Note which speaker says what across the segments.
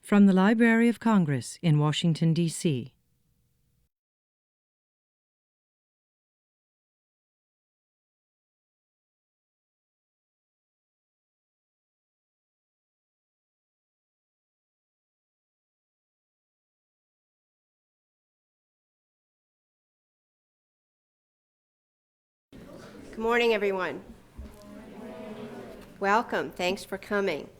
Speaker 1: From the Library of Congress in Washington, D.C.
Speaker 2: Good morning, everyone. Welcome. Thanks for coming.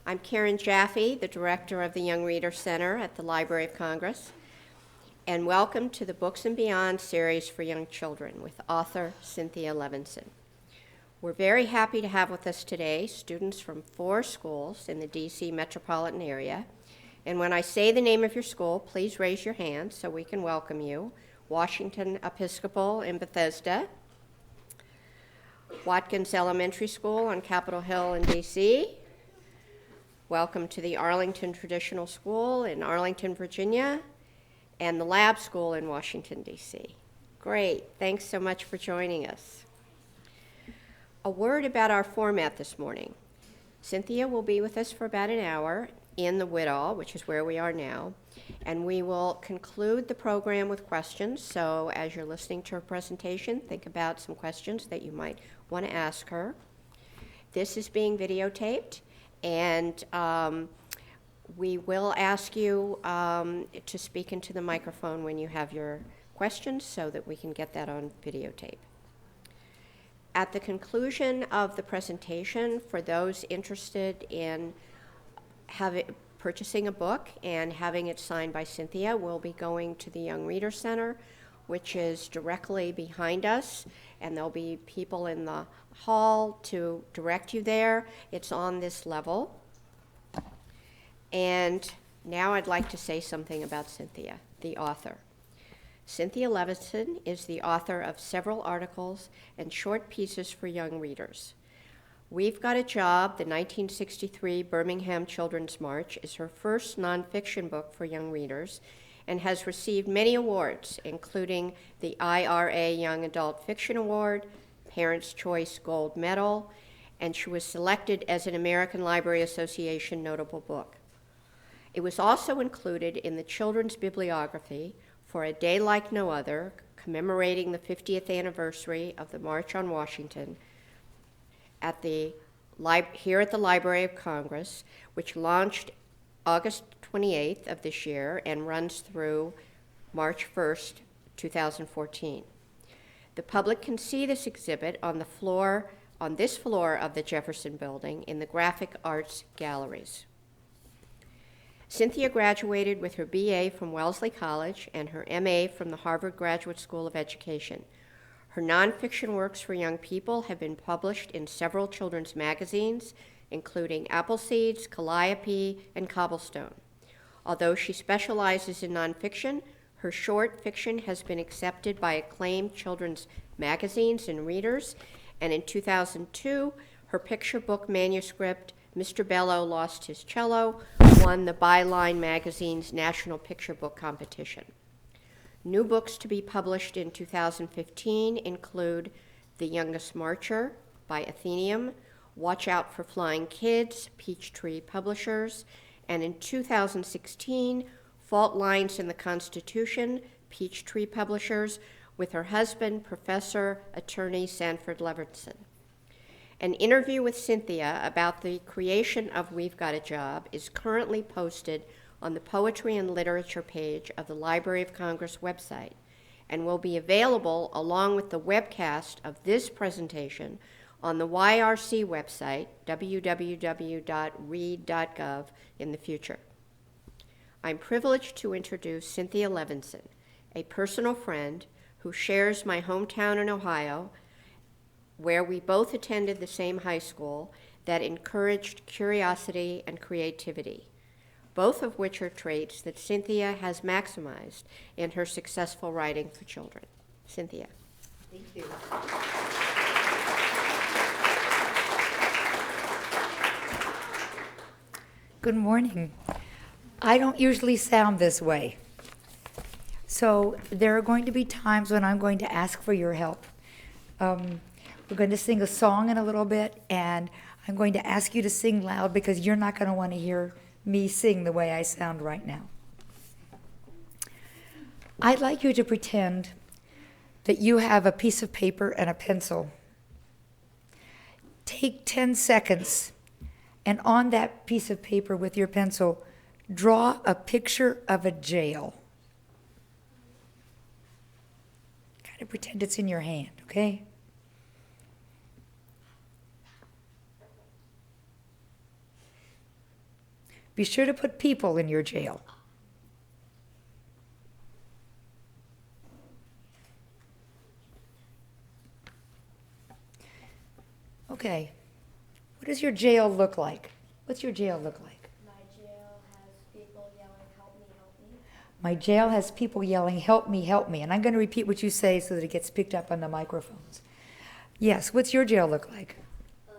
Speaker 2: I'm Karen Jaffe, the director of the Young Reader Center at the Library of Congress, and welcome to the Books and Beyond series for young children with author Cynthia Levinson. We're very happy to have with us today students from 4 schools in the D.C. metropolitan area. And when I say the name of your school, please raise your hand so we can welcome you. Washington Episcopal in Bethesda, Watkins Elementary School on Capitol Hill in D.C. Welcome to the Arlington Traditional School in Arlington, Virginia, and the Lab School in Washington, D.C. Great. Thanks so much for joining us. A word about our format this morning. Cynthia will be with us for about an hour in the Whitall, which is where we are now, and we will conclude the program with questions. So as you're listening to her presentation, think about some questions that you might want to ask her. This is being videotaped, and we will ask you to speak into the microphone when you have your questions so that we can get that on videotape. At the conclusion of the presentation, for those interested in purchasing a book and having it signed by Cynthia, we'll be going to the Young Reader Center, which is directly behind us, and there'll be people in the hall to direct you there. It's on this level. And now I'd like to say something about Cynthia, the author. Cynthia Levinson is the author of several articles and short pieces for young readers. We've Got a Job, the 1963 Birmingham Children's March, is her first nonfiction book for young readers and has received many awards, including the IRA Young Adult Fiction Award, Parents' Choice Gold Medal, and she was selected as an American Library Association notable book. It was also included in the Children's Bibliography for A Day Like No Other, commemorating the 50th anniversary of the March on Washington, here at the Library of Congress, which launched August 28th of this year and runs through March 1st, 2014. The public can see this exhibit on this floor of the Jefferson Building in the Graphic Arts Galleries. Cynthia graduated with her BA from Wellesley College and her MA from the Harvard Graduate School of Education. Her nonfiction works for young people have been published in several children's magazines, including Appleseeds, Calliope, and Cobblestone. Although she specializes in nonfiction, her short fiction has been accepted by acclaimed children's magazines and readers, and in 2002, her picture book manuscript, Mr. Bellow Lost His Cello, won the Byline magazine's National Picture Book Competition. New books to be published in 2015 include The Youngest Marcher by Atheneum, Watch Out for Flying Kids, Peachtree Publishers, and in 2016, Fault Lines in the Constitution, Peachtree Publishers, with her husband, Professor Attorney Sanford Levinson. An interview with Cynthia about the creation of We've Got a Job is currently posted on the Poetry and Literature page of the Library of Congress website and will be available along with the webcast of this presentation on the YRC website, www.read.gov, in the future. I'm privileged to introduce Cynthia Levinson, a personal friend who shares my hometown in Ohio, where we both attended the same high school that encouraged curiosity and creativity, both of which are traits that Cynthia has maximized in her successful writing for children. Cynthia.
Speaker 3: Thank you. Good morning. I don't usually sound this way. So there are going to be times when I'm going to ask for your help. We're going to sing a song in a little bit, and I'm going to ask you to sing loud because you're not going to want to hear me sing the way I sound right now. I'd like you to pretend that you have a piece of paper and a pencil. Take 10 seconds, and on that piece of paper with your pencil, draw a picture of a jail. Kind of pretend it's in your hand, okay? Be sure to put people in your jail. Okay. What does your jail look like? What's your jail look like?
Speaker 4: My jail has people yelling, "Help me, help me."
Speaker 3: My jail has people yelling, "Help me, help me." And I'm going to repeat what you say so that it gets picked up on the microphones. Yes, what's your jail look like?
Speaker 4: My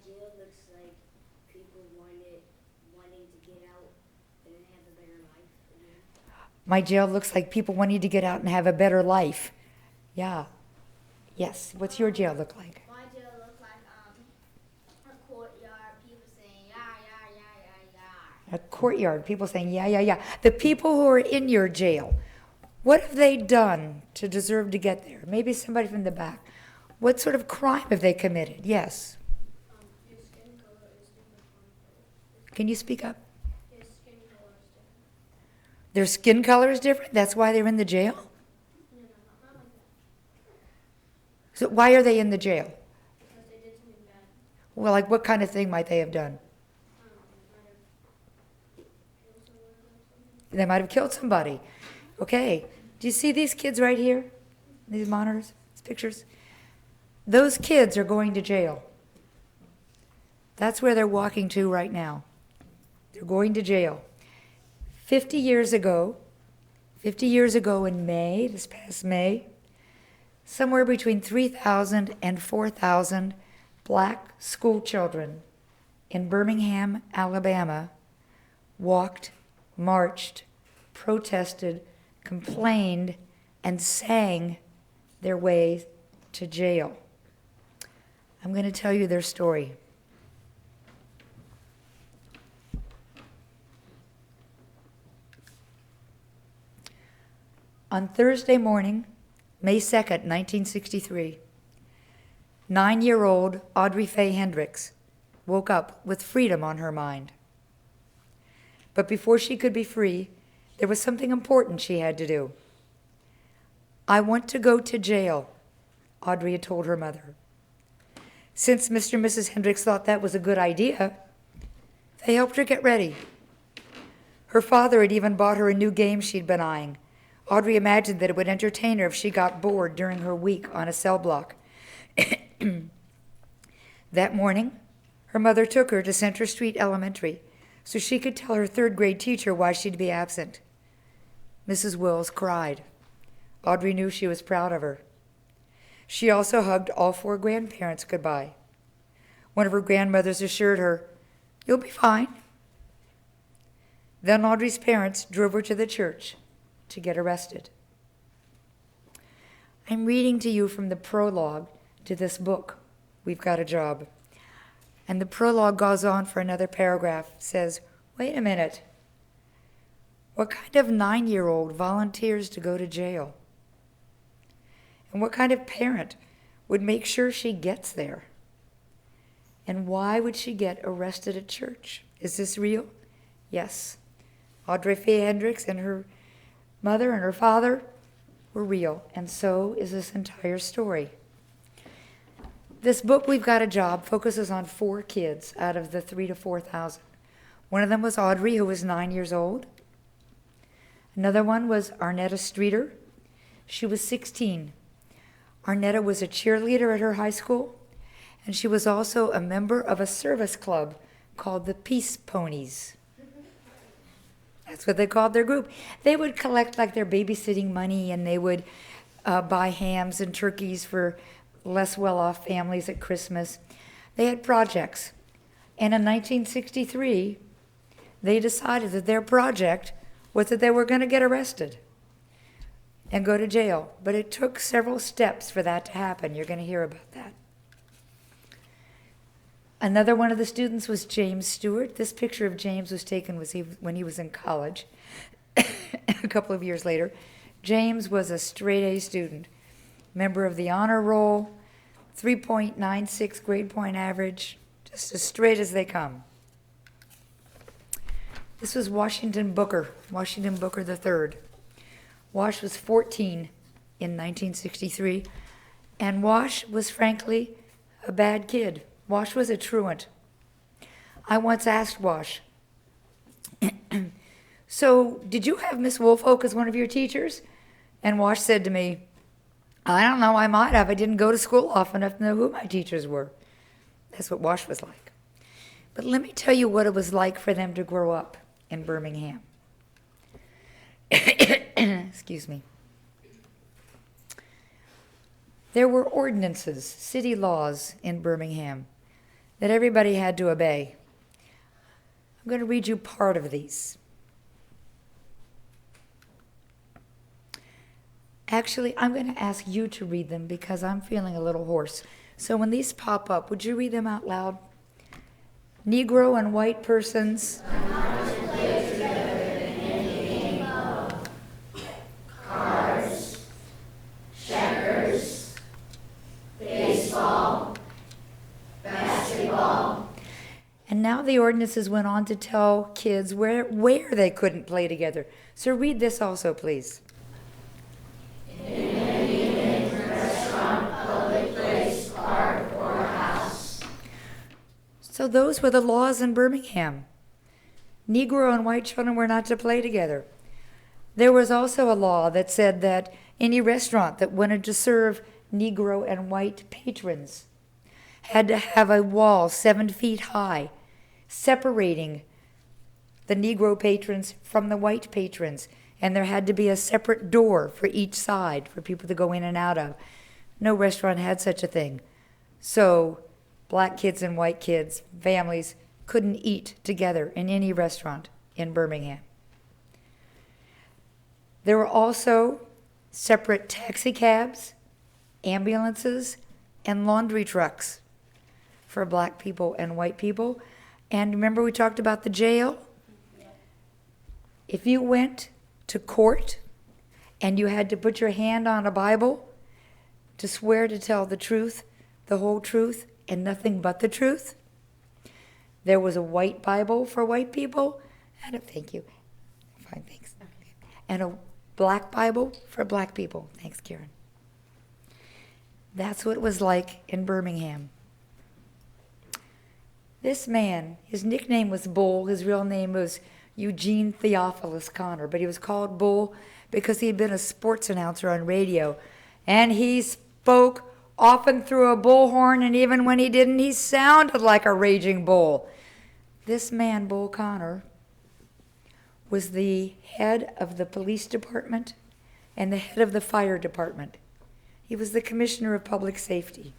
Speaker 4: jail looks like people wanting to get out and have a better life.
Speaker 3: My jail looks like people wanting to get out and have a better life. Yeah. Yes. What's your jail look like?
Speaker 4: My jail looks like a courtyard, people saying, "Yeah, yeah, yeah, yeah, yeah."
Speaker 3: A courtyard, people saying, yeah, yeah, yeah. The people who are in your jail, what have they done to deserve to get there? Maybe somebody from the back. What sort of crime have they committed? Yes.
Speaker 4: His skin color is different.
Speaker 3: Can you speak up?
Speaker 4: His skin color is different.
Speaker 3: Their skin color is different? That's why they're in the jail?
Speaker 4: No, not like that.
Speaker 3: So why are they in the jail?
Speaker 4: Because they did something bad.
Speaker 3: Well, like what kind of thing might they have done? They might have killed somebody. Okay. Do you see these kids right here? These monitors, these pictures? Those kids are going to jail. That's where they're walking to right now. They're going to jail. 50 years ago in May, this past May, somewhere between 3,000 and 4,000 black school children in Birmingham, Alabama, walked, marched, protested, complained, and sang their way to jail. I'm going to tell you their story. On Thursday morning, May 2nd, 1963, 9-year-old AUDREY FAYE HENDRICKS woke up with freedom on her mind. But before she could be free, there was something important she had to do. "I want to go to jail," AUDREY had told her mother. Since Mr. and Mrs. Hendricks thought that was a good idea, they helped her get ready. Her father had even bought her a new game she'd been eyeing. AUDREY imagined that it would entertain her if she got bored during her week on a cell block. That morning, her mother took her to Center Street Elementary so she could tell her third-grade teacher why she'd be absent. Mrs. Wills cried. AUDREY knew she was proud of her. She also hugged all 4 grandparents goodbye. One of her grandmothers assured her, "You'll be fine." Then AUDREY's parents drove her to the church to get arrested. I'm reading to you from the prologue to this book, We've Got a Job. And the prologue goes on for another paragraph. It says, wait a minute. What kind of 9-year-old volunteers to go to jail? And what kind of parent would make sure she gets there? And why would she get arrested at church? Is this real? Yes. AUDREY FAYE HENDRICKS and her mother and her father were real, and so is this entire story. This book, We've Got a Job, focuses on 4 kids out of the 3,000 to 4,000. One of them was AUDREY, who was 9 years old. Another one was ARNETTA Streeter. She was 16. ARNETTA was a cheerleader at her high school, and she was also a member of a service club called the Peace Ponies. That's what they called their group. They would collect like their babysitting money, and they would buy hams and turkeys for less well-off families at Christmas. They had projects. And in 1963, they decided that their project was that they were going to get arrested and go to jail. But it took several steps for that to happen. You're going to hear about that. Another one of the students was James Stewart. This picture of James was taken when he was in college. A couple of years later. James was a straight A student, member of the honor roll, 3.96 grade point average, just as straight as they come. This was Washington Booker III. Wash was 14 in 1963, and Wash was frankly a bad kid. Wash was a truant. I once asked Wash, so did you have Miss Woolfolk as one of your teachers? And Wash said to me, I don't know, I might have. I didn't go to school often enough to know who my teachers were. That's what Wash was like. But let me tell you what it was like for them to grow up in Birmingham. Excuse me. There were ordinances, city laws in Birmingham that everybody had to obey. I'm going to read you part of these. Actually, I'm going to ask you to read them because I'm feeling a little hoarse. So when these pop up, would you read them out loud? Negro and white persons.
Speaker 5: Cards, checkers, baseball, basketball.
Speaker 3: And now the ordinances went on to tell kids where they couldn't play together. So read this also, please.
Speaker 5: In any inn, restaurant, public place, park, or house.
Speaker 3: So those were the laws in Birmingham. Negro and white children were not to play together. There was also a law that said that any restaurant that wanted to serve Negro and white patrons had to have a wall 7 feet high, separating the Negro patrons from the white patrons. And there had to be a separate door for each side for people to go in and out of. No restaurant had such a thing. So black kids and white kids, families, couldn't eat together in any restaurant in Birmingham. There were also separate taxi cabs, ambulances, and laundry trucks for black people and white people. And remember we talked about the jail? If you went to court and you had to put your hand on a Bible to swear to tell the truth, the whole truth, and nothing but the truth, there was a white Bible for white people, and thank you, fine, thanks, and a black Bible for black people. Thanks, Karen. That's what it was like in Birmingham. This man, his nickname was Bull, his real name was Eugene Theophilus Connor, but he was called Bull because he had been a sports announcer on radio, and he spoke often through a bullhorn, and even when he didn't, he sounded like a raging bull. This man, Bull Connor, was the head of the police department and the head of the fire department. He was the commissioner of public safety.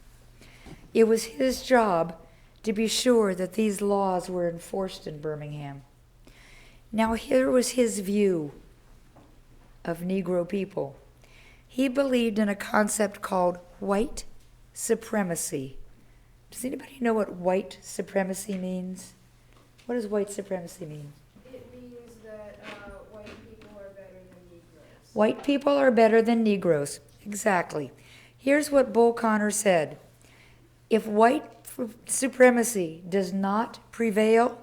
Speaker 3: It was his job to be sure that these laws were enforced in Birmingham. Now, here was his view of Negro people. He believed in a concept called white supremacy. Does anybody know what white supremacy means? What does white supremacy mean?
Speaker 6: It means that white people are better than Negroes.
Speaker 3: White people are better than Negroes. Exactly. Here's what Bull Connor said. If white supremacy does not prevail,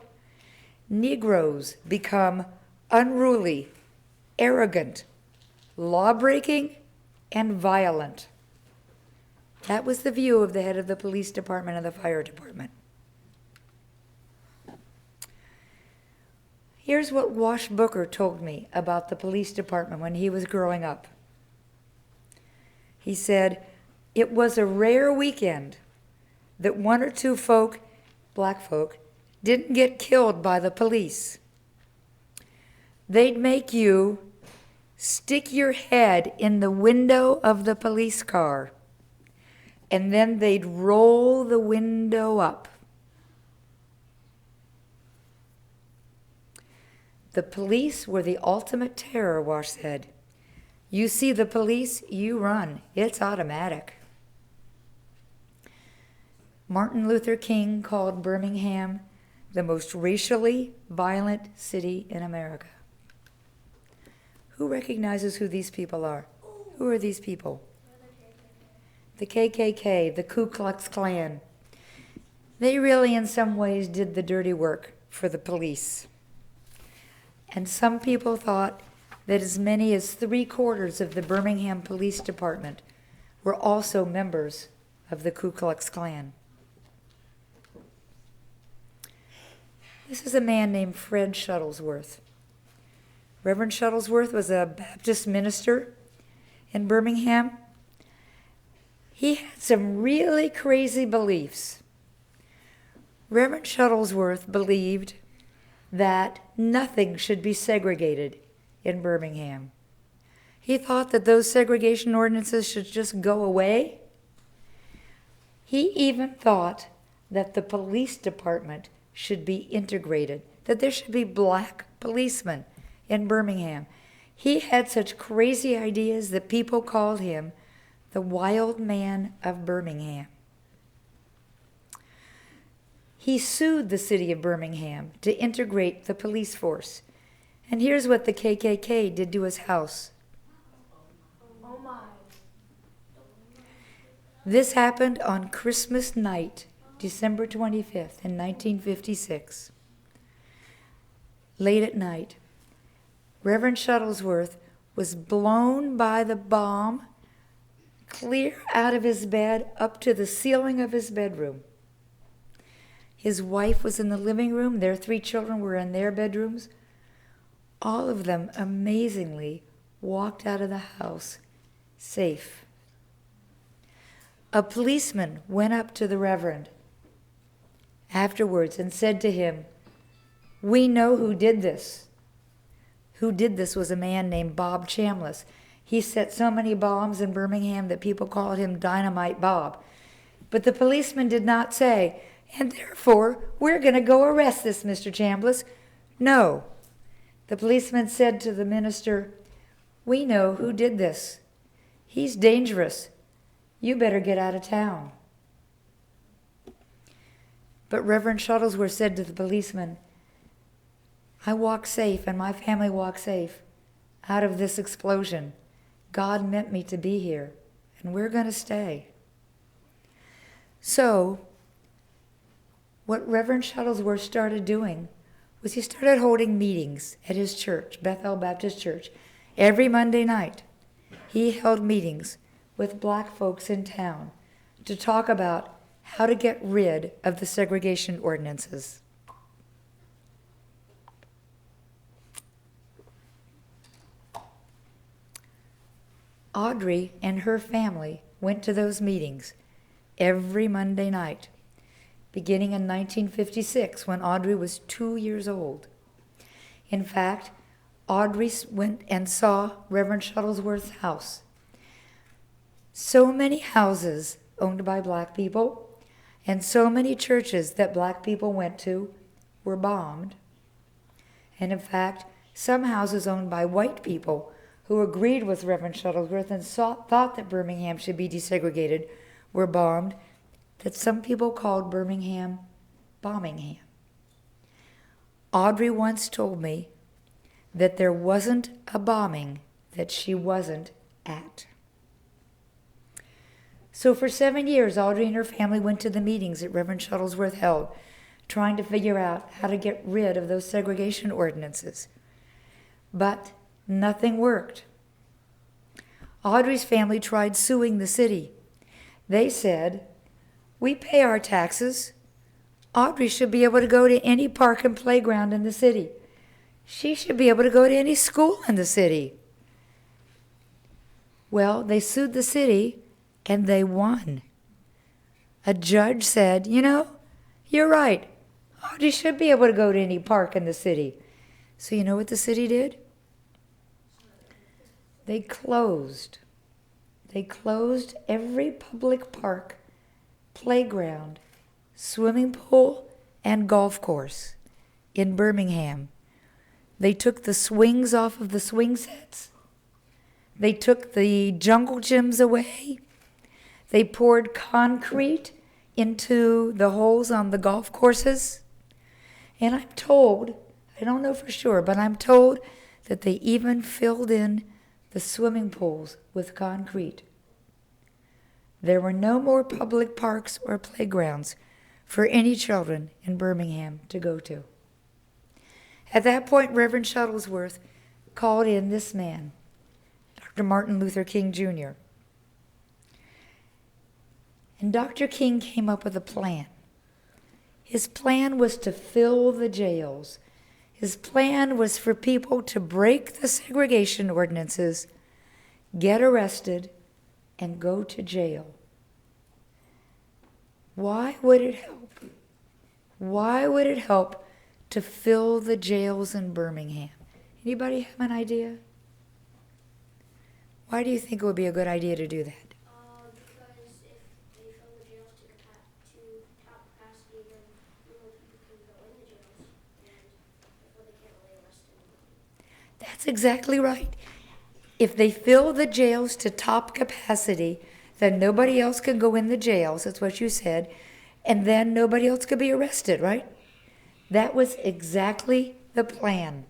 Speaker 3: Negroes become unruly, arrogant, law-breaking, and violent. That was the view of the head of the police department and the fire department. Here's what Wash Booker told me about the police department when he was growing up. He said, it was a rare weekend that one or two folk, black folk, didn't get killed by the police. They'd make you stick your head in the window of the police car, and then they'd roll the window up. The police were the ultimate terror, Wash said. You see the police, you run. It's automatic. Martin Luther King called Birmingham the most racially violent city in America. Who recognizes who these people are? Who are these people? The KKK, the Ku Klux Klan. They really, in some ways, did the dirty work for the police. And some people thought that as many as 3/4 of the Birmingham Police Department were also members of the Ku Klux Klan. This is a man named Fred Shuttlesworth. Reverend Shuttlesworth was a Baptist minister in Birmingham. He had some really crazy beliefs. Reverend Shuttlesworth believed that nothing should be segregated in Birmingham. He thought that those segregation ordinances should just go away. He even thought that the police department should be integrated, that there should be black policemen in Birmingham. He had such crazy ideas that people called him the wild man of Birmingham. He sued the city of Birmingham to integrate the police force. And here's what the KKK did to his house.
Speaker 6: Oh my.
Speaker 3: This happened on Christmas night, December 25th, in 1956. Late at night, Reverend Shuttlesworth was blown by the bomb clear out of his bed up to the ceiling of his bedroom. His wife was in the living room. Their 3 children were in their bedrooms. All of them, amazingly, walked out of the house safe. A policeman went up to the Reverend afterwards and said to him, "We know who did this." Who did this was a man named Bob Chambliss. He set so many bombs in Birmingham that people called him Dynamite Bob. But the policeman did not say, "And therefore, we're going to go arrest this Mr. Chambliss." No. The policeman said to the minister, "We know who did this. He's dangerous. You better get out of town." But Reverend Shuttlesworth said to the policeman, "I walk safe and my family walks safe out of this explosion. God meant me to be here, and we're going to stay." So, what Reverend Shuttlesworth started doing was he started holding meetings at his church, Bethel Baptist Church. Every Monday night, he held meetings with black folks in town to talk about how to get rid of the segregation ordinances. Audrey and her family went to those meetings every Monday night, beginning in 1956 when Audrey was 2 years old. In fact, Audrey went and saw Reverend Shuttlesworth's house. So many houses owned by black people and so many churches that black people went to were bombed. And in fact, some houses owned by white people who agreed with Reverend Shuttlesworth and thought that Birmingham should be desegregated were bombed, that some people called Birmingham Bombingham. Audrey once told me that there wasn't a bombing that she wasn't at. So for 7 years, Audrey and her family went to the meetings that Reverend Shuttlesworth held, trying to figure out how to get rid of those segregation ordinances. But nothing worked. Audrey's family tried suing the city. They said, "We pay our taxes. Audrey should be able to go to any park and playground in the city. She should be able to go to any school in the city." Well, they sued the city, and they won. A judge said, "You're right. Audrey should be able to go to any park in the city." So you know what the city did? They closed. They closed every public park, playground, swimming pool, and golf course in Birmingham. They took the swings off of the swing sets. They took the jungle gyms away. They poured concrete into the holes on the golf courses. And I'm told, I don't know for sure, but I'm told that they even filled in the swimming pools with concrete. There were no more public parks or playgrounds for any children in Birmingham to go to. At that point, Reverend Shuttlesworth called in this man, Dr. Martin Luther King Jr. And Dr. King came up with a plan. His plan was to fill the jails. His plan was for people to break the segregation ordinances, get arrested, and go to jail. Why would it help? Why would it help to fill the jails in Birmingham? Anybody have an idea? Why do you think it would be a good idea to do that?
Speaker 4: Because if they fill the jails to top capacity, then more people can go in the jails, and therefore they can't really arrest anybody.
Speaker 3: That's exactly right. If they fill the jails to top capacity, then nobody else can go in the jails, that's what you said, and then nobody else could be arrested, right? That was exactly the plan.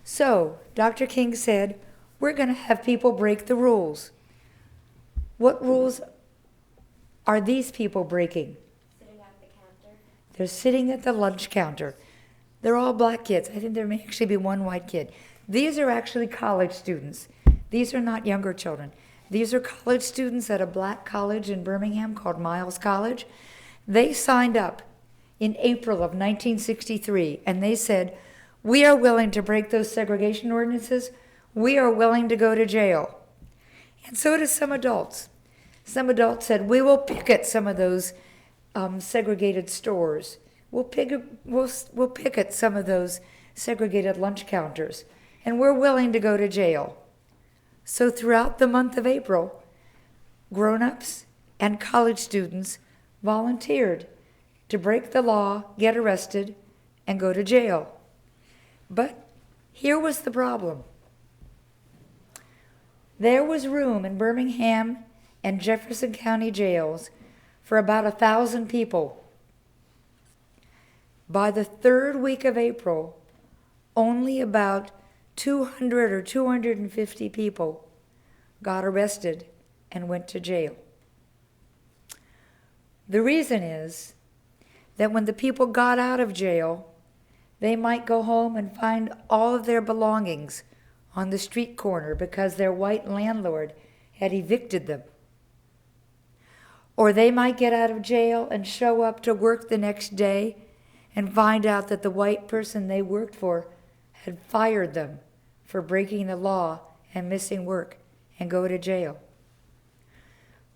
Speaker 3: So, Dr. King said, we're going to have people break the rules. What rules are these people breaking?
Speaker 4: Sitting at the counter.
Speaker 3: They're sitting at the lunch counter. They're all black kids. I think there may actually be one white kid. These are actually college students. These are not younger children. These are college students at a black college in Birmingham called Miles College. They signed up in April of 1963, and they said, we are willing to break those segregation ordinances. We are willing to go to jail. And so did some adults. Some adults said, we will picket some of those segregated stores. We'll picket some of those segregated lunch counters. And we're willing to go to jail. So throughout the month of April, grown-ups and college students volunteered to break the law, get arrested, and go to jail. But here was the problem. There was room in Birmingham and Jefferson County jails for about 1,000 people. By the third week of April, only about 200 or 250 people got arrested and went to jail. The reason is that when the people got out of jail, they might go home and find all of their belongings on the street corner because their white landlord had evicted them. Or they might get out of jail and show up to work the next day and find out that the white person they worked for had fired them for breaking the law and missing work and go to jail.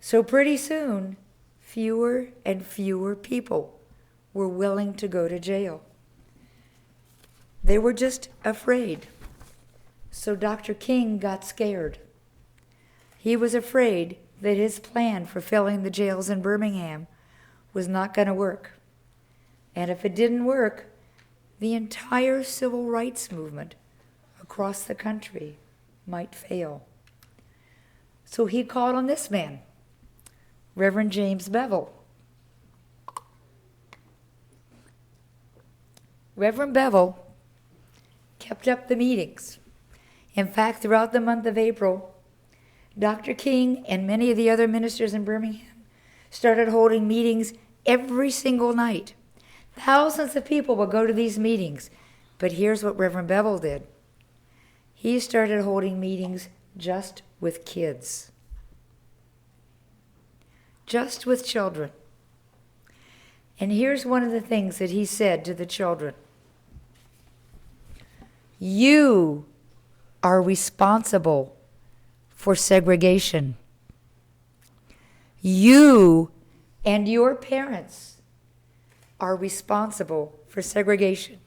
Speaker 3: So pretty soon, fewer and fewer people were willing to go to jail. They were just afraid. So Dr. King got scared. He was afraid that his plan for filling the jails in Birmingham was not going to work. And if it didn't work, the entire civil rights movement across the country might fail. So he called on this man, Reverend James Bevel. Reverend Bevel kept up the meetings. In fact, throughout the month of April, Dr. King and many of the other ministers in Birmingham started holding meetings every single night. Thousands of people would go to these meetings. But here's what Reverend Bevel did. He started holding meetings just with kids. Just with children. And here's one of the things that he said to the children. You are responsible for segregation. You and your parents are responsible for segregation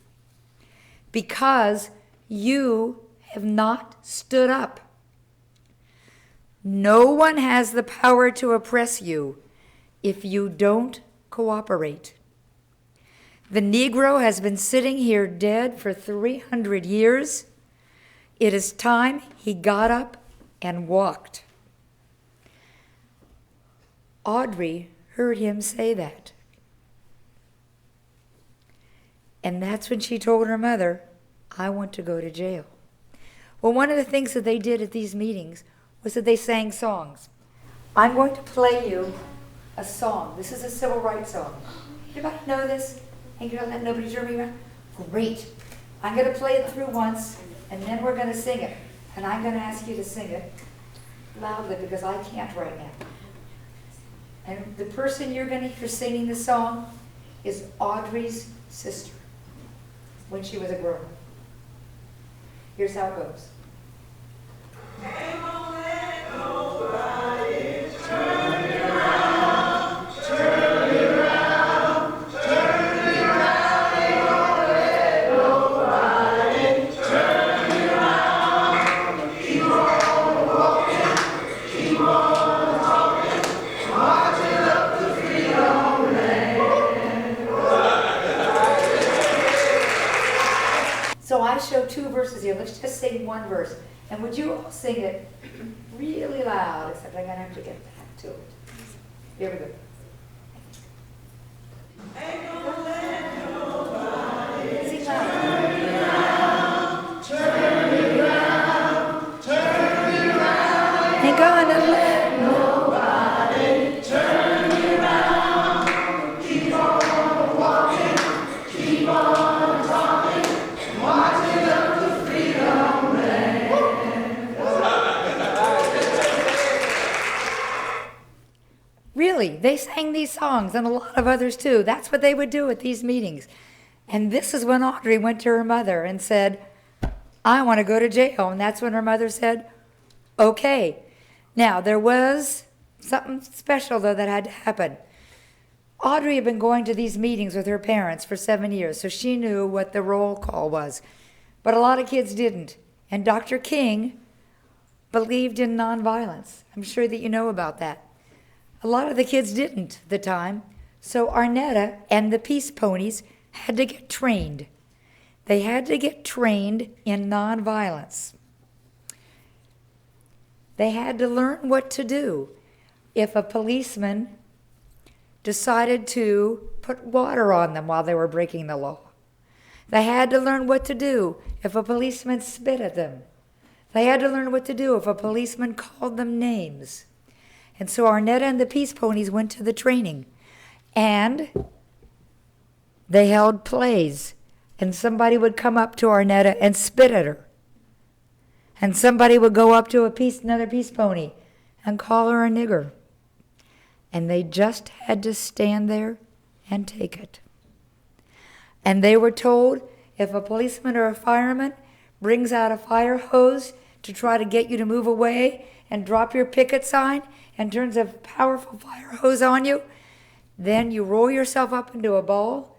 Speaker 3: because you have not stood up. No one has the power to oppress you if you don't cooperate. The Negro has been sitting here dead for 300 years. It is time he got up and walked. AUDREY heard him say that. And that's when she told her mother, I want to go to jail. Well, one of the things that they did at these meetings was that they sang songs. I'm going to play you a song. This is a civil rights song. Anybody know this? Ain't gonna let nobody turn me around? Great. I'm going to play it through once, and then we're going to sing it. And I'm going to ask you to sing it loudly because I can't right now. And the person you're going to hear singing the song is Audrey's sister when she was a girl. Here's how it goes. So I show two verses here. Let's just sing one verse. And would you all sing it really loud, except I'm going to have to get back to it. Here we go. Sing loud. Ain't gonna let nobody turn me around. Keep on walking, keep on talking, marching up to freedom land. Really, they sang these songs and a lot of others too. That's what they would do at these meetings. And this is when Audrey went to her mother and said, I want to go to jail. And that's when her mother said, okay. Now, there was something special, though, that had to happen. Audrey had been going to these meetings with her parents for 7 years, so she knew what the roll call was. But a lot of kids didn't. And Dr. King believed in nonviolence. I'm sure that you know about that. A lot of the kids didn't at the time, so ARNETTA and the Peace Ponies had to get trained. They had to get trained in nonviolence. They had to learn what to do if a policeman decided to put water on them while they were breaking the law. They had to learn what to do if a policeman spit at them. They had to learn what to do if a policeman called them names. And so ARNETTA and the Peace Ponies went to the training. And they held plays. And somebody would come up to ARNETTA and spit at her. And somebody would go up to another Peace Pony and call her a nigger. And they just had to stand there and take it. And they were told, if a policeman or a fireman brings out a fire hose to try to get you to move away and drop your picket sign and turns a powerful fire hose on you, then you roll yourself up into a ball,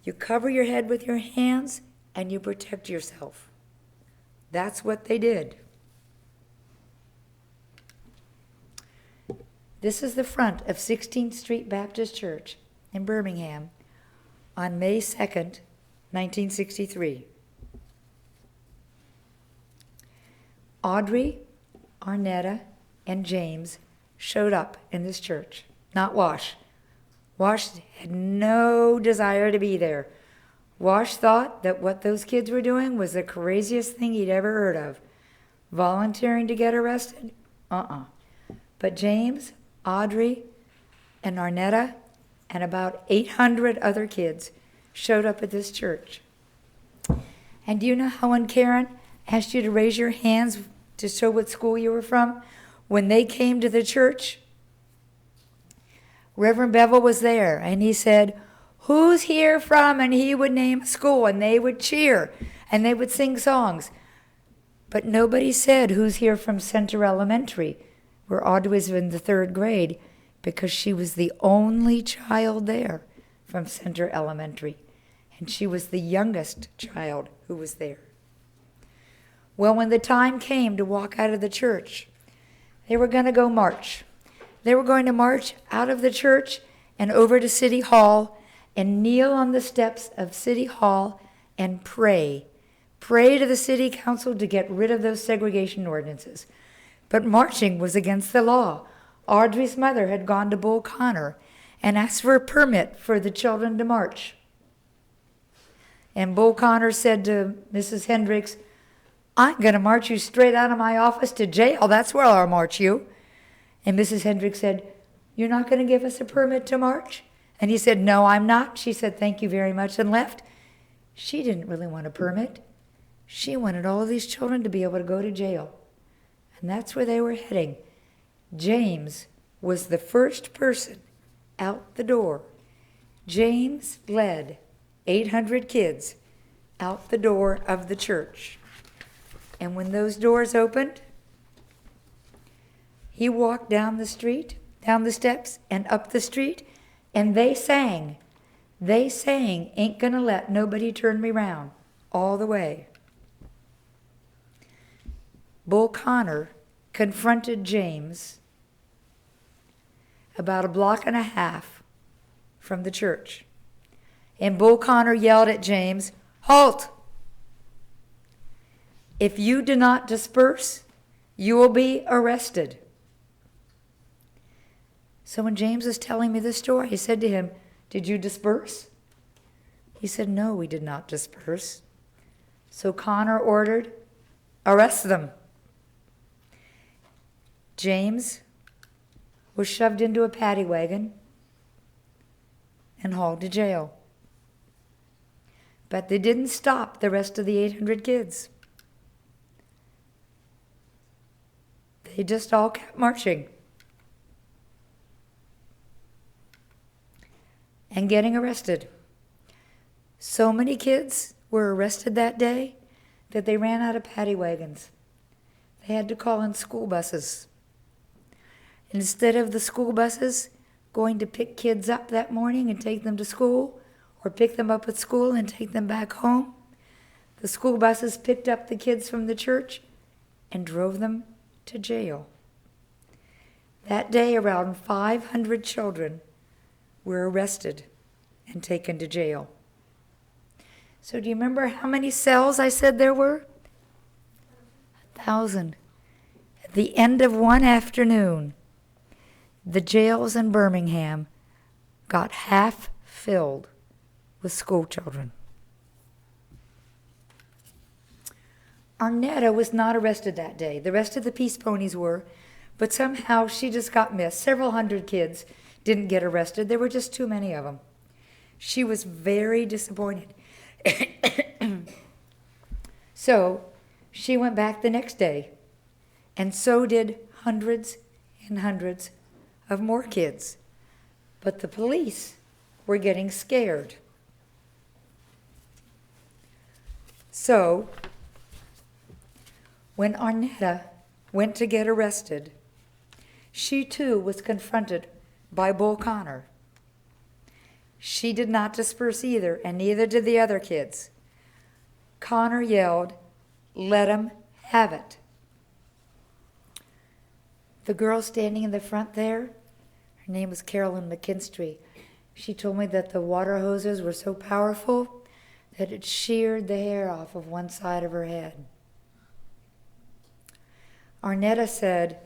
Speaker 3: you cover your head with your hands, and you protect yourself. That's what they did. This is the front of 16th Street Baptist Church in Birmingham on May 2nd, 1963. Audrey, ARNETTA, and James showed up in this church, not Wash. Wash had no desire to be there. Wash thought that what those kids were doing was the craziest thing he'd ever heard of. Volunteering to get arrested? But James, Audrey, and ARNETTA, and about 800 other kids showed up at this church. And do you know how when Karen asked you to raise your hands to show what school you were from, when they came to the church, Reverend Bevel was there, and he said, who's here from? And he would name a school, and they would cheer, and they would sing songs. But nobody said, who's here from Center Elementary, where Audrey was in the 3rd grade, because she was the only child there from Center Elementary, and she was the youngest child who was there. Well, when the time came to walk out of the church, they were going to go march. They were going to march out of the church and over to City Hall and kneel on the steps of City Hall and pray. Pray to the city council to get rid of those segregation ordinances. But marching was against the law. Audrey's mother had gone to Bull Connor, and asked for a permit for the children to march. And Bull Connor said to Mrs. Hendricks, I'm going to march you straight out of my office to jail. That's where I'll march you. And Mrs. Hendricks said, you're not going to give us a permit to march? And he said, no, I'm not. She said, thank you very much, and left. She didn't really want a permit. She wanted all of these children to be able to go to jail. And that's where they were heading. James was the first person out the door. James led 800 kids out the door of the church. And when those doors opened, he walked down the street, down the steps, and up the street, and they sang. They sang, Ain't Gonna Let Nobody Turn Me Round, all the way. Bull Connor confronted James about a block and a half from the church. And Bull Connor yelled at James, halt! If you do not disperse, you will be arrested. So when James was telling me this story, I said to him, did you disperse? He said, no, we did not disperse. So Connor ordered, arrest them. James was shoved into a paddy wagon and hauled to jail. But they didn't stop the rest of the 800 kids. They just all kept marching and getting arrested. So many kids were arrested that day that they ran out of paddy wagons. They had to call in school buses. Instead of the school buses going to pick kids up that morning and take them to school, or pick them up at school and take them back home, the school buses picked up the kids from the church and drove them to jail. That day, around 500 children were arrested and taken to jail. So do you remember how many cells I said there were? 1,000. At the end of one afternoon, the jails in Birmingham got half filled with school children. Arnetta was not arrested that day. The rest of the peace ponies were, but somehow she just got missed. Several hundred kids didn't get arrested. There were just too many of them. She was very disappointed. So she went back the next day, and so did hundreds and hundreds of more kids. But the police were getting scared. So when Arnetta went to get arrested, she too was confronted by Bull Connor. She did not disperse either, and neither did the other kids. Connor yelled, "Let 'em have it." The girl standing in the front there, her name was Carolyn McKinstry. She told me that the water hoses were so powerful that it sheared the hair off of one side of her head. Arnetta said,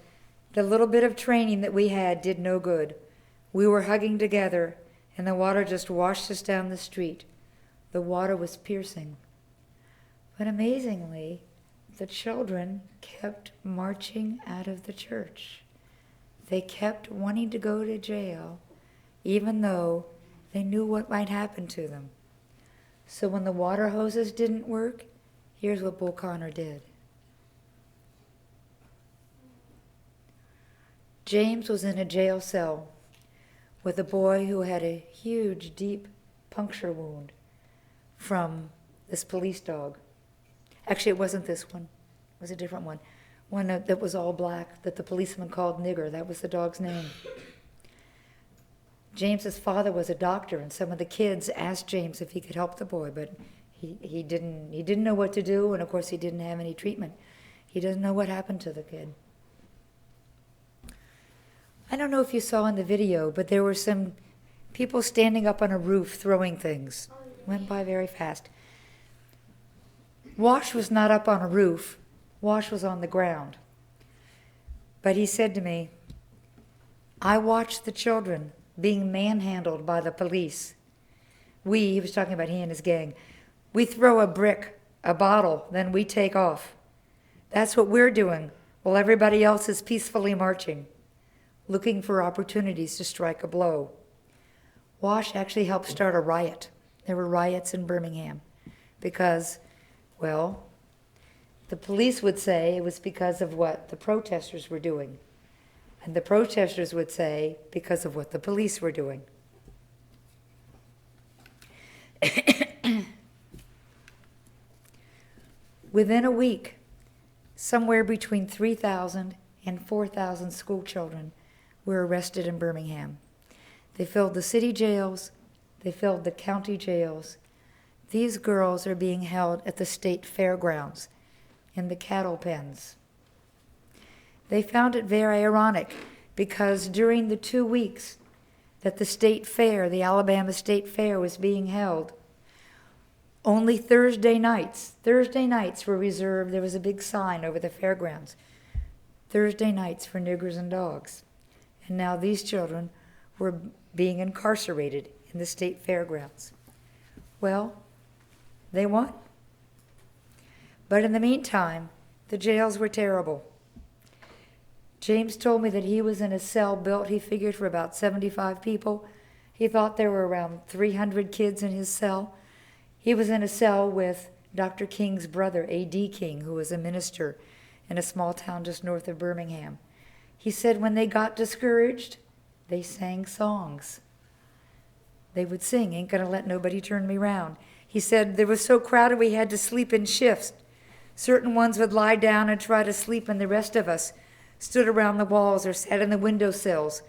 Speaker 3: the little bit of training that we had did no good. We were hugging together, and the water just washed us down the street. The water was piercing. But amazingly, the children kept marching out of the church. They kept wanting to go to jail, even though they knew what might happen to them. So when the water hoses didn't work, here's what Bull Connor did. James was in a jail cell with a boy who had a huge, deep puncture wound from this police dog. Actually, it wasn't this one. It was a different one. One that was all black, that the policeman called Nigger. That was the dog's name. James's father was a doctor, and some of the kids asked James if he could help the boy, but he didn't know what to do, and of course he didn't have any treatment. He doesn't know what happened to the kid. I don't know if you saw in the video, but there were some people standing up on a roof throwing things. Went by very fast. Wash was not up on a roof. Wash was on the ground. But he said to me, I watched the children being manhandled by the police. He was talking about he and his gang, we throw a brick, a bottle, then we take off. That's what we're doing while everybody else is peacefully marching, looking for opportunities to strike a blow. Wash actually helped start a riot. There were riots in Birmingham because, well, the police would say it was because of what the protesters were doing. And the protesters would say because of what the police were doing. Within a week, somewhere between 3,000 and 4,000 school children were arrested in Birmingham. They filled the city jails, they filled the county jails. These girls are being held at the state fairgrounds in the cattle pens. They found it very ironic because during the 2 weeks that the state fair, the Alabama State Fair, was being held, only Thursday nights were reserved. There was a big sign over the fairgrounds, Thursday nights for niggers and dogs. And now these children were being incarcerated in the state fairgrounds. Well, they won. But in the meantime, the jails were terrible. James told me that he was in a cell built, he figured, for about 75 people. He thought there were around 300 kids in his cell. He was in a cell with Dr. King's brother, A.D. King, who was a minister in a small town just north of Birmingham. He said when they got discouraged, they sang songs. They would sing, "Ain't Gonna Let Nobody Turn Me Round." He said there was so crowded we had to sleep in shifts. Certain ones would lie down and try to sleep, and the rest of us stood around the walls or sat in the windowsills.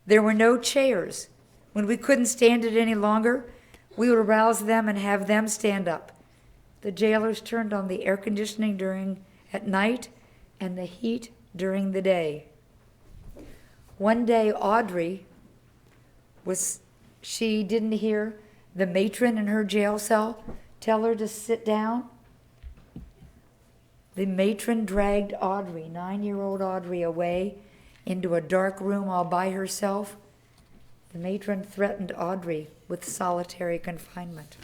Speaker 3: There were no chairs. When we couldn't stand it any longer, we would rouse them and have them stand up. The jailers turned on the air conditioning at night and the heat during the day. One day, AUDREY she didn't hear the matron in her jail cell tell her to sit down. The matron dragged AUDREY, 9-year-old AUDREY, away into a dark room all by herself. The matron threatened AUDREY with solitary confinement.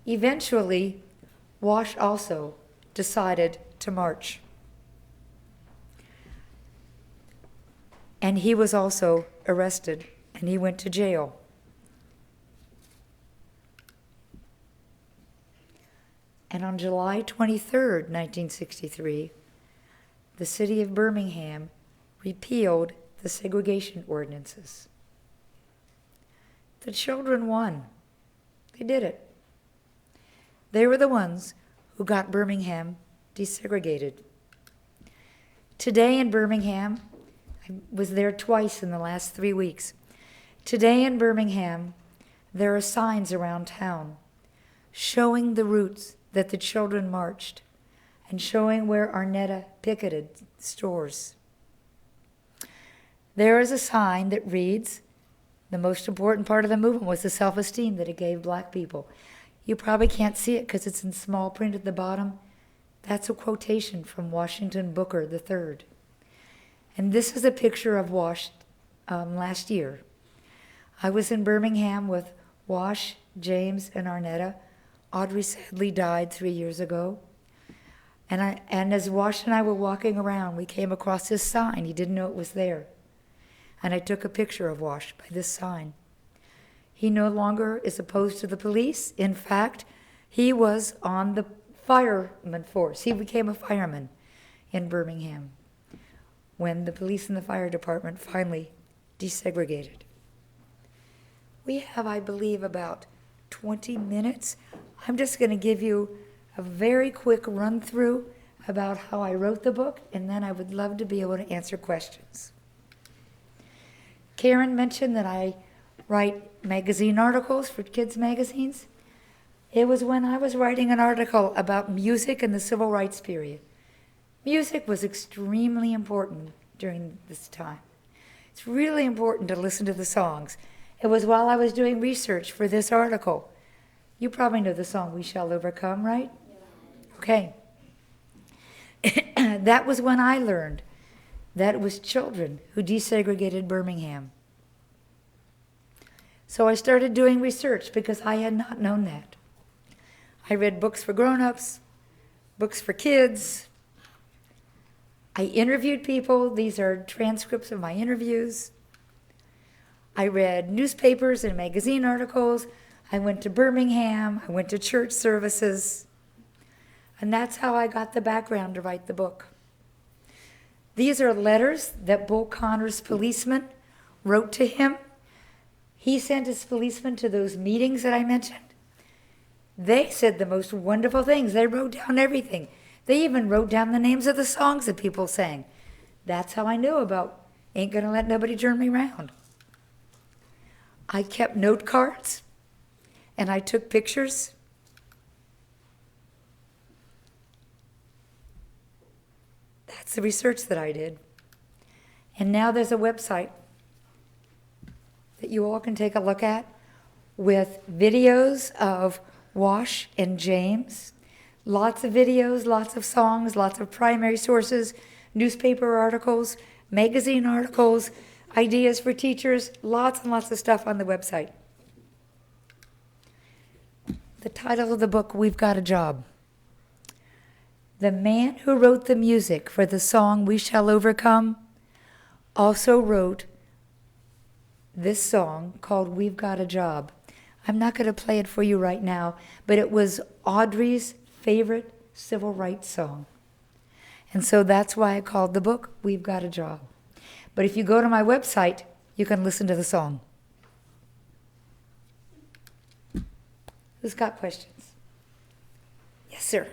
Speaker 3: Eventually, Wash also decided to march. And he was also arrested, and he went to jail. And on July 23rd, 1963, the city of Birmingham repealed the segregation ordinances. The children won. They did it. They were the ones who got Birmingham desegregated. Today in Birmingham, I was there twice in the last 3 weeks. Today in Birmingham, there are signs around town showing the routes that the children marched and showing where ARNETTA picketed stores. There is a sign that reads, the most important part of the movement was the self-esteem that it gave black people. You probably can't see it because it's in small print at the bottom. That's a quotation from Washington Booker III. And this is a picture of Wash last year. I was in Birmingham with Wash, James, and ARNETTA. AUDREY sadly died 3 years ago. And as Wash and I were walking around, we came across this sign. He didn't know it was there. And I took a picture of Wash by this sign. He no longer is opposed to the police. In fact, he was on the fireman force. He became a fireman in Birmingham when the police and the fire department finally desegregated. We have, I believe, about 20 minutes. I'm just going to give you a very quick run-through about how I wrote the book, and then I would love to be able to answer questions. Karen mentioned that I write magazine articles for kids' magazines. It was when I was writing an article about music in the civil rights period. Music was extremely important during this time. It's really important to listen to the songs. It was while I was doing research for this article. You probably know the song "We Shall Overcome," right? Okay. That was when I learned that it was children who desegregated Birmingham. So I started doing research because I had not known that. I read books for grown-ups, books for kids. I interviewed people. These are transcripts of my interviews. I read newspapers and magazine articles. I went to Birmingham. I went to church services. And that's how I got the background to write the book. These are letters that Bull Connor's policeman wrote to him. He sent his policemen to those meetings that I mentioned. They said the most wonderful things. They wrote down everything. They even wrote down the names of the songs that people sang. That's how I knew about Ain't Gonna Let Nobody Turn Me Round. I kept note cards, and I took pictures. That's the research that I did. And now there's a website that you all can take a look at with videos of Wash and James. Lots of videos, lots of songs, lots of primary sources, newspaper articles, magazine articles, ideas for teachers, lots and lots of stuff on the website. The title of the book, We've Got a Job. The man who wrote the music for the song We Shall Overcome also wrote this song called We've Got a Job. I'm not going to play it for you right now, but it was Audrey's favorite civil rights song. And so that's why I called the book We've Got a Job. But if you go to my website, you can listen to the song. Who's got questions? Yes, sir.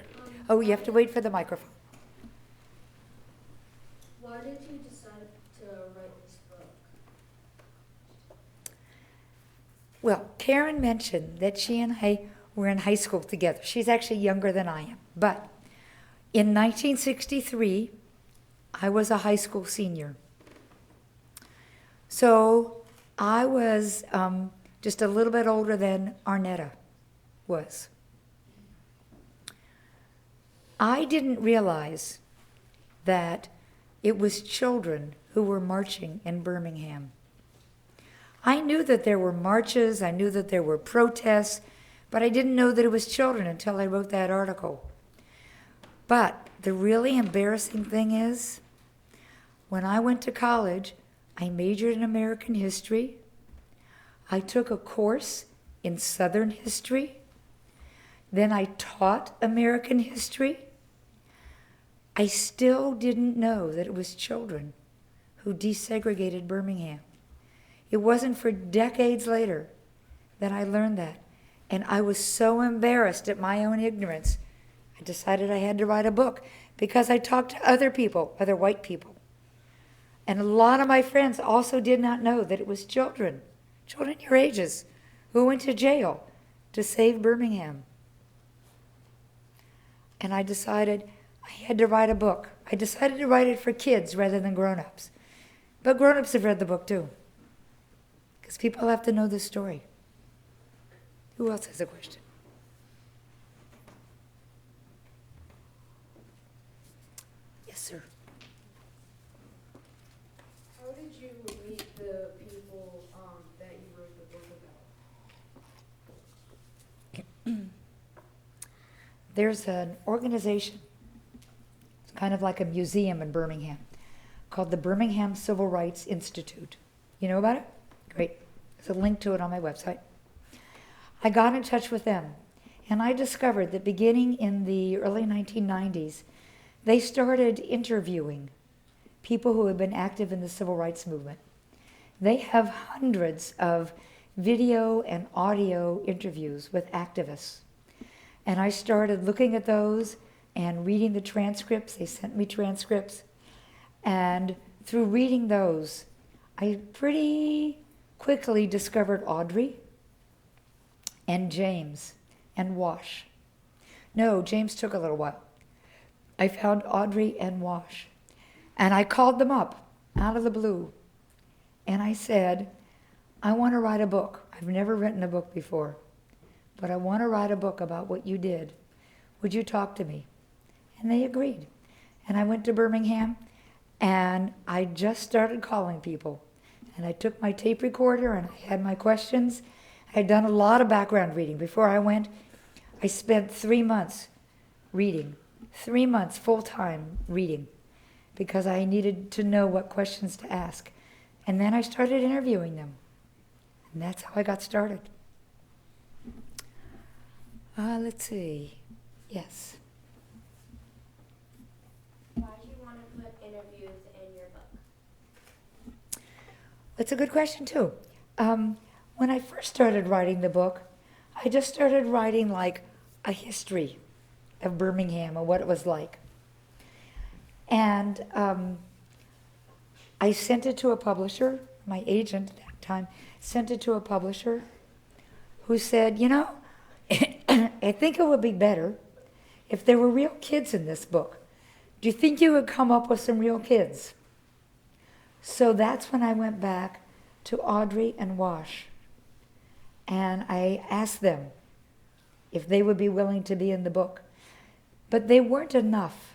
Speaker 3: Oh, you have to wait for the microphone.
Speaker 4: Why did you decide to write this book?
Speaker 3: Well, Karen mentioned that she and I were in high school together. She's actually younger than I am. But in 1963, I was a high school senior. So I was just a little bit older than ARNETTA was. I didn't realize that it was children who were marching in Birmingham. I knew that there were marches, I knew that there were protests, but I didn't know that it was children until I wrote that article. But the really embarrassing thing is, when I went to college, I majored in American history. I took a course in Southern history. Then I taught American history. I still didn't know that it was children who desegregated Birmingham. It wasn't for decades later that I learned that. And I was so embarrassed at my own ignorance, I decided I had to write a book because I talked to other people, other white people. And a lot of my friends also did not know that it was children your ages, who went to jail to save Birmingham. And I decided I had to write a book. I decided to write it for kids rather than grown-ups. But grown-ups have read the book too, because people have to know the story. Who else has a question? Yes, sir.
Speaker 6: How did you meet the people that you wrote the book about?
Speaker 3: There's an organization, it's kind of like a museum in Birmingham, called the Birmingham Civil Rights Institute. You know about it? Great. There's a link to it on my website. I got in touch with them, and I discovered that beginning in the early 1990s, they started interviewing people who had been active in the civil rights movement. They have hundreds of video and audio interviews with activists. And I started looking at those and reading the transcripts. They sent me transcripts. And through reading those, I pretty quickly discovered Audrey and James and Wash. No, James took a little while. I found Audrey and Wash. And I called them up out of the blue. And I said, I want to write a book. I've never written a book before, but I want to write a book about what you did. Would you talk to me? And they agreed. And I went to Birmingham, And I just started calling people. And I took my tape recorder and I had my questions. I had done a lot of background reading. Before I went, I spent 3 months reading, 3 months full-time reading, because I needed to know what questions to ask. And then I started interviewing them. And that's how I got started. Let's see. Yes.
Speaker 4: Why do you want to put interviews in your book?
Speaker 3: That's a good question, too. When I first started writing the book, I just started writing like a history of Birmingham and what it was like. And I sent it to a publisher. My agent at that time sent it to a publisher who said, you know, I think it would be better if there were real kids in this book. Do you think you would come up with some real kids? So that's when I went back to Audrey and Wash. And I asked them if they would be willing to be in the book. But they weren't enough.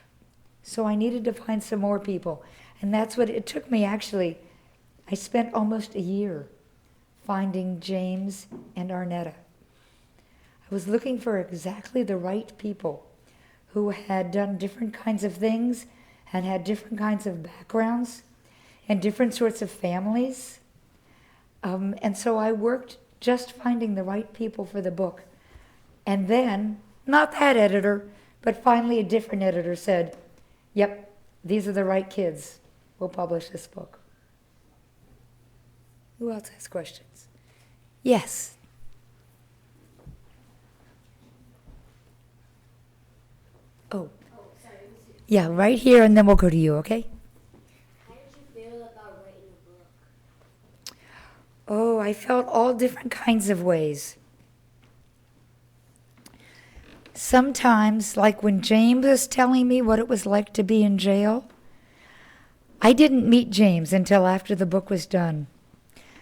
Speaker 3: So I needed to find some more people. And that's what it took me, actually. I spent almost a year finding James and Arnetta. I was looking for exactly the right people who had done different kinds of things and had different kinds of backgrounds and different sorts of families. And so I worked just finding the right people for the book. And then, not that editor, but finally a different editor said, yep, these are the right kids. We'll publish this book. Who else has questions? Yes. Oh.
Speaker 4: Sorry.
Speaker 3: Yeah, right here, and then we'll go to you, okay?
Speaker 4: How did you feel about writing a book?
Speaker 3: Oh, I felt all different kinds of ways. Sometimes, like when James was telling me what it was like to be in jail, I didn't meet James until after the book was done.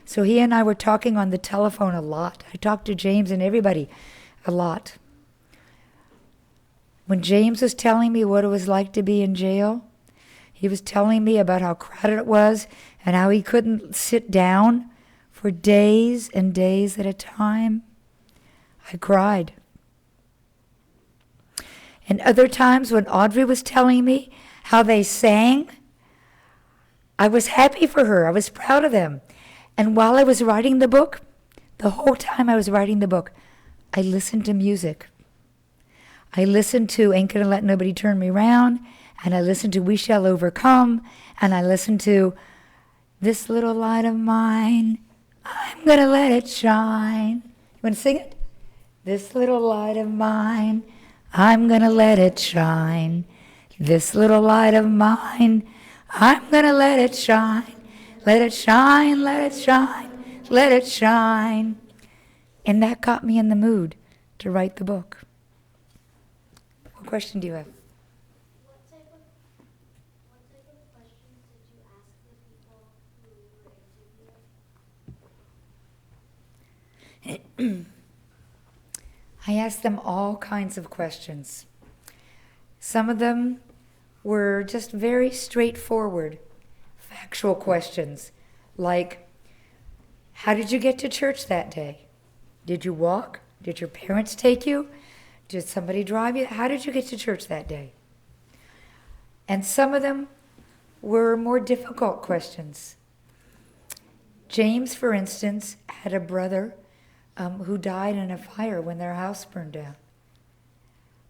Speaker 3: So he and I were talking on the telephone a lot. I talked to James and everybody a lot. When James was telling me what it was like to be in jail, he was telling me about how crowded it was and how he couldn't sit down for days and days at a time. I cried. And other times when Audrey was telling me how they sang, I was happy for her. I was proud of them. And while I was writing the book, the whole time I was writing the book, I listened to music. I listened to Ain't Gonna Let Nobody Turn Me Round, and I listened to We Shall Overcome, and I listened to This Little Light of Mine, I'm gonna let it shine. You want to sing it? This little light of mine, I'm gonna let it shine. This little light of mine, I'm gonna let it shine. Let it shine, let it shine, let it shine. And that got me in the mood to write the book. What question do you have?
Speaker 4: What type of questions did you ask the people who were interviewing?
Speaker 3: I asked them all kinds of questions. Some of them were just very straightforward, factual questions, like, how did you get to church that day? Did you walk? Did your parents take you? Did somebody drive you? How did you get to church that day? And some of them were more difficult questions. James, for instance, had a brother who died in a fire when their house burned down.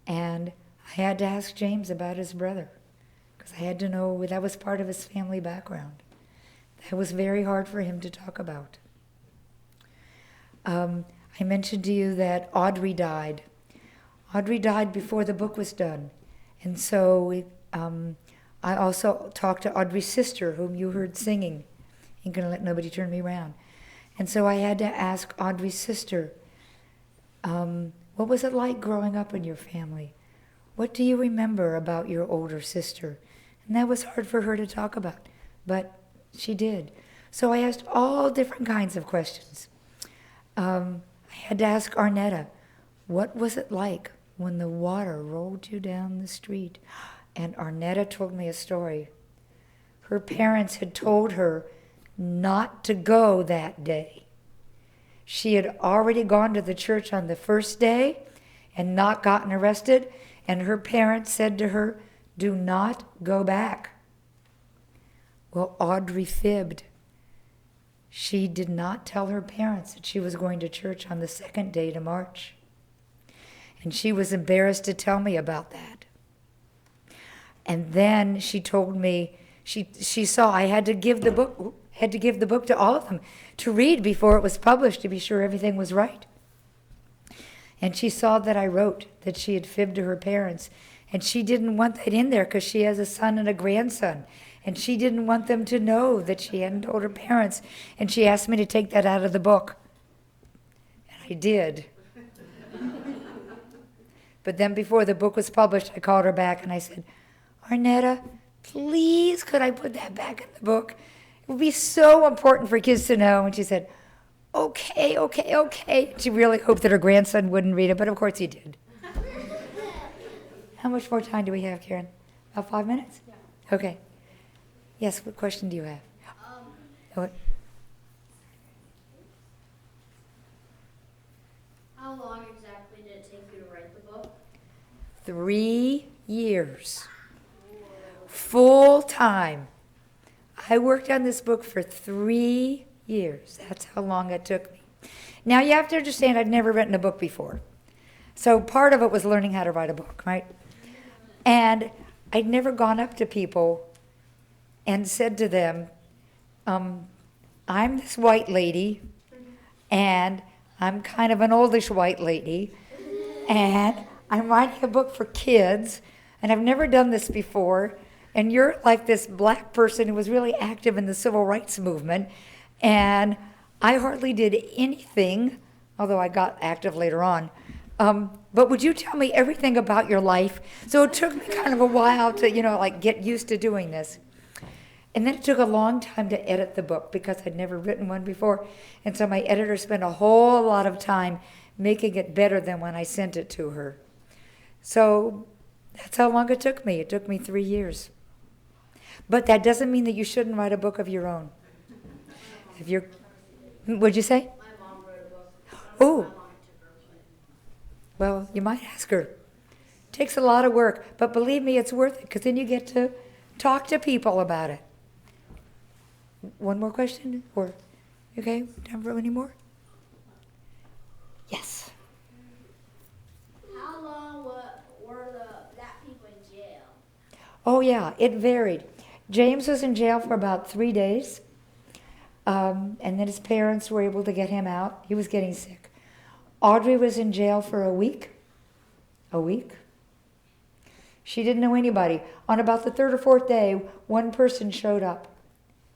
Speaker 3: And I had to ask James about his brother, because I had to know that was part of his family background. That was very hard for him to talk about. I mentioned to you that Audrey died. Audrey died before the book was done. And so I also talked to Audrey's sister, whom you heard singing, Ain't Gonna Let Nobody Turn Me Round. And so I had to ask Audrey's sister, what was it like growing up in your family? What do you remember about your older sister? And that was hard for her to talk about, but she did. So I asked all different kinds of questions. I had to ask Arnetta, what was it like when the water rolled you down the street? And Arnetta told me a story. her parents had told her not to go that day. She had already gone to the church on the first day and not gotten arrested, and her parents said to her, "Do not go back." Well, Audrey fibbed. She did not tell her parents that she was going to church on the second day to March. And she was embarrassed to tell me about that. And then she told me, she saw I had to give the book to all of them to read before it was published to be sure everything was right. And she saw that I wrote that she had fibbed to her parents. And she didn't want that in there because she has a son and a grandson. And she didn't want them to know that she hadn't told her parents. And she asked me to take that out of the book. And I did. But then before the book was published, I called her back and I said, "Arnetta, please could I put that back in the book? It would be so important for kids to know." And she said, okay. She really hoped that her grandson wouldn't read it, but of course he did. How much more time do we have, Karen? About 5 minutes? Yeah. Okay. Yes, what question do you have?
Speaker 4: How long exactly did it take you to write the book?
Speaker 3: 3 years. Full time. I worked on this book for 3 years. That's how long it took me. Now you have to understand I'd never written a book before. So part of it was learning how to write a book, right? And I'd never gone up to people and said to them, I'm this white lady, and I'm kind of an oldish white lady, and I'm writing a book for kids, and I've never done this before, and you're like this black person who was really active in the civil rights movement, and I hardly did anything, although I got active later on. But would you tell me everything about your life? So it took me kind of a while to, get used to doing this. And then it took a long time to edit the book because I'd never written one before. And so my editor spent a whole lot of time making it better than when I sent it to her. So that's how long it took me. It took me 3 years. But that doesn't mean that you shouldn't write a book of your own. What'd you say?
Speaker 4: My mom wrote a book.
Speaker 3: Oh. Well, you might ask her. It takes a lot of work, but believe me, it's worth it because then you get to talk to people about it. One more question? Or, okay, time for any more? Yes.
Speaker 4: How long were the black people in jail?
Speaker 3: Oh, yeah, it varied. James was in jail for about 3 days, and then his parents were able to get him out. He was getting sick. Audrey was in jail for a week. A week. She didn't know anybody. On about the third or fourth day, one person showed up,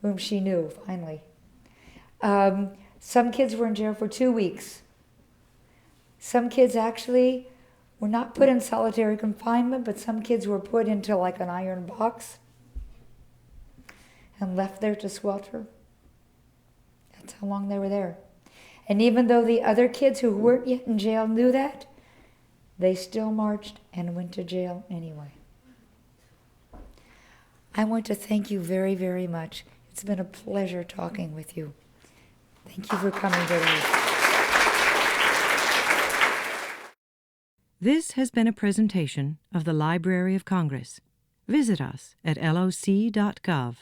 Speaker 3: whom she knew, finally. Some kids were in jail for 2 weeks. Some kids actually were not put in solitary confinement, but some kids were put into like an iron box and left there to swelter. That's how long they were there. And even though the other kids who weren't yet in jail knew that, they still marched and went to jail anyway. I want to thank you very, very much. It's been a pleasure talking with you. Thank you for coming today.
Speaker 1: This has been a presentation of the Library of Congress. Visit us at loc.gov.